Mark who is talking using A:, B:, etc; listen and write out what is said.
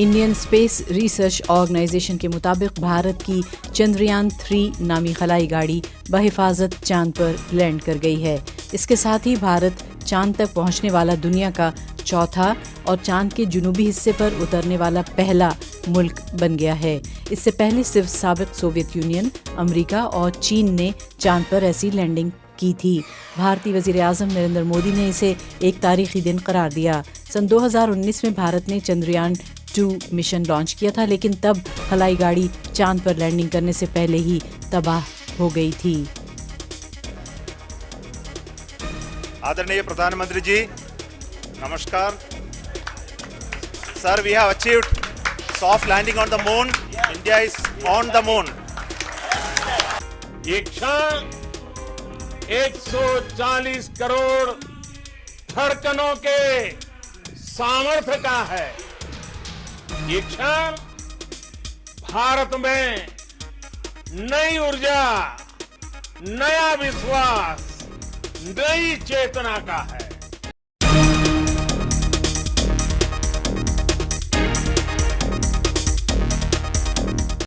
A: Indian space research organisation के मुताबिक भारत की चंद्रयान-3 नामी खलाई गाड़ी बहिफाजत चांद पर लैंड कर गई है। इसके साथ ही भारत चांद तक पहुंचने वाला दुनिया का चौथा और चांद के जुनूबी हिस्से पर उतरने वाला पहला मुल्क बन गया है। इससे पहले सिर्फ साबिक सोवियत यूनियन, अमेरिका और चीन ने चांद पर ऐसी लैंडिंग की थी। भारतीय वज़ीर आज़म नरेंद्र मोदी ने इसे एक तारीखी दिन करार दिया। सन 2019 में भारत ने चंद्रयान-2 मिशन लॉन्च किया था, लेकिन तब खलाई गाड़ी चांद पर लैंडिंग करने से पहले ही तबाह हो गई थी।
B: आदरणीय प्रधानमंत्री जी, नमस्कार sir. We have achieved soft landing on the moon. India is on the moon.
C: ये क्षण 140 करोड़ धड़कनों के सामर्थ्य का है। ये क्षण भारत में नई ऊर्जा, नया विश्वास, नई चेतना का है।